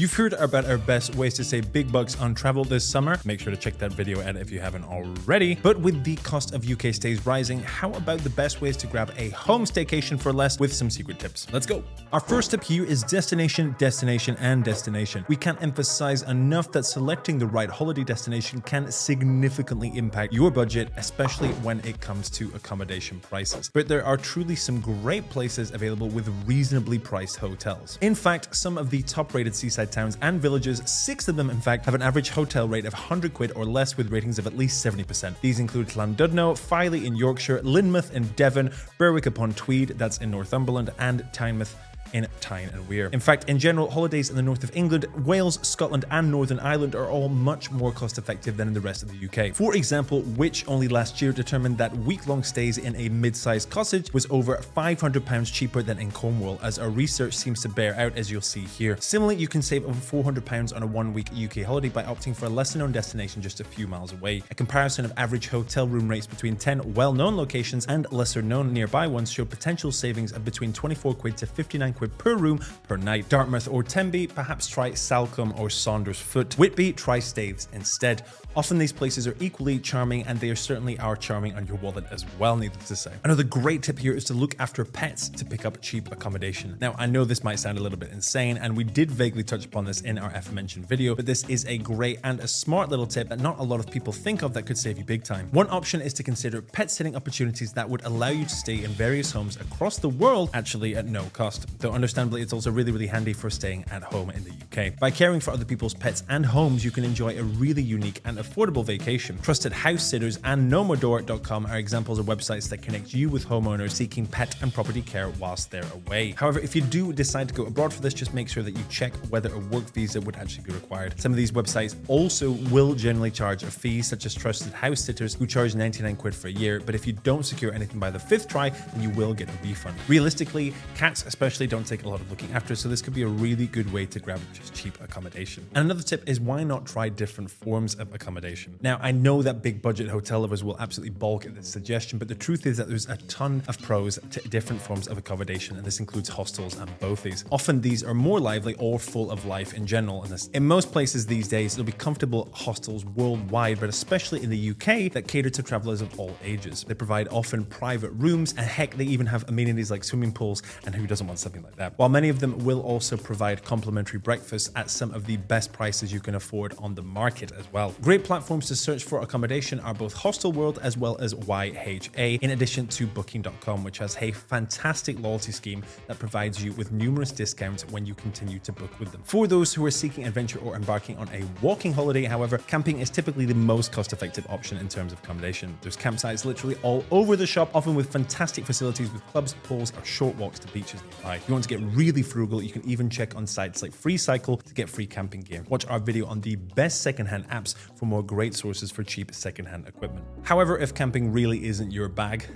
You've heard about our best ways to save big bucks on travel this summer. Make sure to check that video out if you haven't already. But with the cost of UK stays rising, how about the best ways to grab a home staycation for less with some secret tips? Let's go. Our first tip here is destination, destination, and destination. We can't emphasize enough that selecting the right holiday destination can significantly impact your budget, especially when it comes to accommodation prices. But there are truly some great places available with reasonably priced hotels. In fact, some of the top-rated seaside towns and villages, 6 of them in fact, have an average hotel rate of 100 quid or less with ratings of at least 70%. These include Llandudno, Filey in Yorkshire, Lynmouth in Devon, Berwick-upon-Tweed, that's in Northumberland, and Tynemouth in Tyne and Wear. In fact, in general, holidays in the north of England, Wales, Scotland, and Northern Ireland are all much more cost-effective than in the rest of the UK. For example, Which only last year determined that week-long stays in a mid-sized cottage was over £500 cheaper than in Cornwall, as our research seems to bear out, as you'll see here. Similarly, you can save over £400 on a one-week UK holiday by opting for a lesser-known destination just a few miles away. A comparison of average hotel room rates between 10 well-known locations and lesser-known nearby ones show potential savings of between 24 quid to 59 quid per room per night. Dartmouth or Tenby, perhaps try Salcombe or Saundersfoot. Whitby, try Staithes instead. Often these places are equally charming, and they certainly are charming on your wallet as well, needless to say. Another great tip here is to look after pets to pick up cheap accommodation. Now, I know this might sound a little bit insane, and we did vaguely touch upon this in our aforementioned video, but this is a great and a smart little tip that not a lot of people think of that could save you big time. One option is to consider pet sitting opportunities that would allow you to stay in various homes across the world, actually at no cost. Though understandably, it's also really handy for staying at home in the UK. By caring for other people's pets and homes, you can enjoy a really unique and affordable vacation. Trusted house sitters and nomodor.com are examples of websites that connect you with homeowners seeking pet and property care whilst they're away. However, if you do decide to go abroad for this, just make sure that you check whether a work visa would actually be required. Some of these websites also will generally charge a fee, such as Trusted House Sitters, who charge 99 quid for a year, but if you don't secure anything by the 5th try, then you will get a refund. Realistically, cats especially don't take a lot of looking after, so this could be a really good way to grab just cheap accommodation. And another tip is, why not try different forms of accommodation? Now, I know that big budget hotel lovers will absolutely balk at this suggestion, but the truth is that there's a ton of pros to different forms of accommodation, and this includes hostels and bothies. Often these are more lively or full of life in general, and in most places these days there'll be comfortable hostels worldwide, but especially in the UK, that cater to travelers of all ages. They provide often private rooms, and heck, they even have amenities like swimming pools, and who doesn't want something like that? While many of them will also provide complimentary breakfasts at some of the best prices you can afford on the market as well. Great platforms to search for accommodation are both Hostelworld as well as YHA, in addition to Booking.com, which has a fantastic loyalty scheme that provides you with numerous discounts when you continue to book with them. For those who are seeking adventure or embarking on a walking holiday, however, camping is typically the most cost-effective option in terms of accommodation. There's campsites literally all over the shop, often with fantastic facilities with clubs, pools, or short walks to beaches nearby. If you want to get really frugal, you can even check on sites like FreeCycle to get free camping gear. Watch our video on the best secondhand apps for more great sources for cheap secondhand equipment. However, if camping really isn't your bag,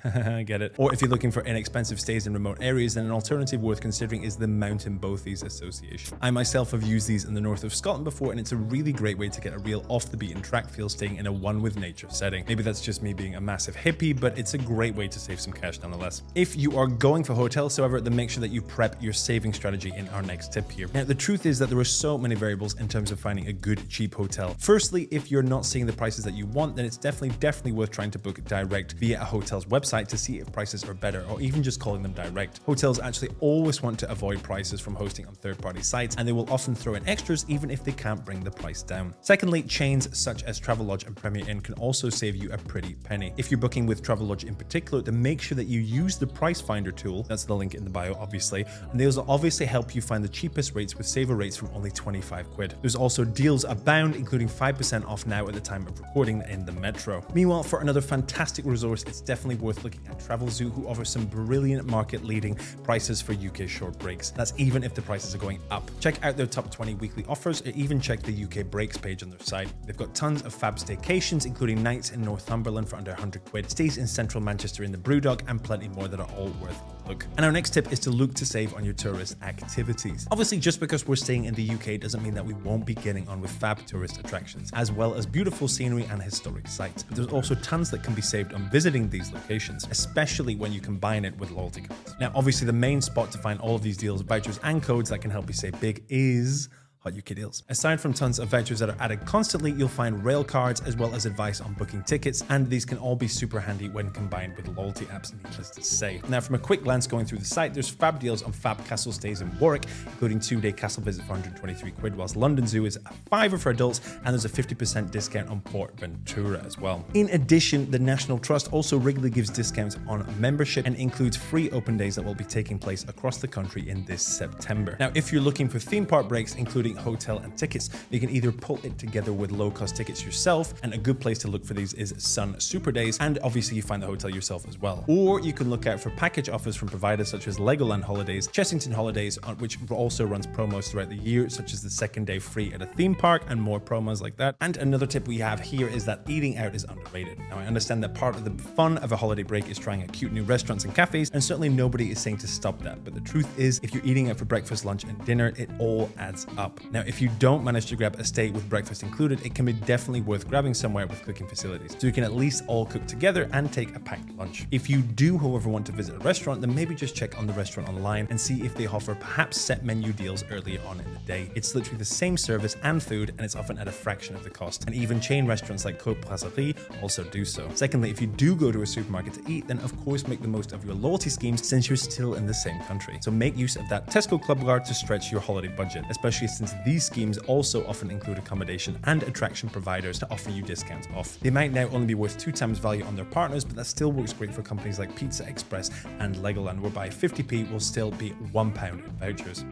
get it, or if you're looking for inexpensive stays in remote areas, then an alternative worth considering is the Mountain Bothies Association. I myself have used these in the north of Scotland before, and it's a really great way to get a real off the beaten track feel staying in a one with nature setting. Maybe that's just me being a massive hippie, but it's a great way to save some cash nonetheless. If you are going for hotels, however, then make sure that you prep your saving strategy in our next tip here. Now, the truth is that there are so many variables in terms of finding a good cheap hotel. Firstly, if you're not seeing the prices that you want, then it's definitely worth trying to book direct via a hotel's website to see if prices are better, or even just calling them direct. Hotels actually always want to avoid prices from hosting on third-party sites, and they will often throw in extras even if they can't bring the price down. Secondly, chains such as Travelodge and Premier Inn can also save you a pretty penny. If you're booking with Travelodge in particular, then make sure that you use the price finder tool, that's the link in the bio obviously, and those will obviously help you find the cheapest rates with saver rates from only 25 quid. There's also deals abound, including 5% off now at the time of recording in the Metro. Meanwhile, for another fantastic resource, it's definitely worth looking at Travelzoo, who offers some brilliant market-leading prices for UK short breaks. That's even if the prices are going up. Check out their top 20 weekly offers, or even check the UK breaks page on their site. They've got tons of fab staycations, including nights in Northumberland for under 100 quid, stays in central Manchester in the Brewdog, and plenty more that are all worth a look. And our next tip is to look to save on your tourist activities. Obviously, just because we're staying in the UK doesn't mean that we won't be getting on with fab tourist attractions, as well as beautiful scenery and historic sites. But there's also tons that can be saved on visiting these locations, especially when you combine it with loyalty cards. Now, obviously, the main spot to find all of these deals, vouchers, and codes that can help you save big is Hot UK deals. Aside from tons of vouchers that are added constantly, you'll find rail cards as well as advice on booking tickets, and these can all be super handy when combined with loyalty apps, needless to say. Now, from a quick glance going through the site, there's fab deals on fab castle stays in Warwick, including 2-day castle visit for 123 quid, whilst London Zoo is a £5 for adults, and there's a 50% discount on Port Ventura as well. In addition, the National Trust also regularly gives discounts on membership and includes free open days that will be taking place across the country in this September. Now, if you're looking for theme park breaks, including hotel and tickets, you can either pull it together with low-cost tickets yourself, and a good place to look for these is Sun Super Days, and obviously you find the hotel yourself as well. Or you can look out for package offers from providers such as Legoland Holidays, Chessington Holidays, which also runs promos throughout the year, such as the second day free at a theme park and more promos like that. And another tip we have here is that eating out is underrated. Now, I understand that part of the fun of a holiday break is trying out cute new restaurants and cafes, and certainly nobody is saying to stop that, but the truth is, if you're eating out for breakfast, lunch, and dinner, it all adds up. Now, if you don't manage to grab a stay with breakfast included, it can be definitely worth grabbing somewhere with cooking facilities, so you can at least all cook together and take a packed lunch. If you do, however, want to visit a restaurant, then maybe just check on the restaurant online and see if they offer perhaps set menu deals earlier on in the day. It's literally the same service and food, and it's often at a fraction of the cost, and even chain restaurants like Côte Brasserie also do so. Secondly, if you do go to a supermarket to eat, then of course make the most of your loyalty schemes since you're still in the same country. So make use of that Tesco Club Card to stretch your holiday budget, especially since these schemes also often include accommodation and attraction providers to offer you discounts off. They might now only be worth 2 times value on their partners, but that still works great for companies like Pizza Express and Legoland, whereby 50p will still be £1 in vouchers.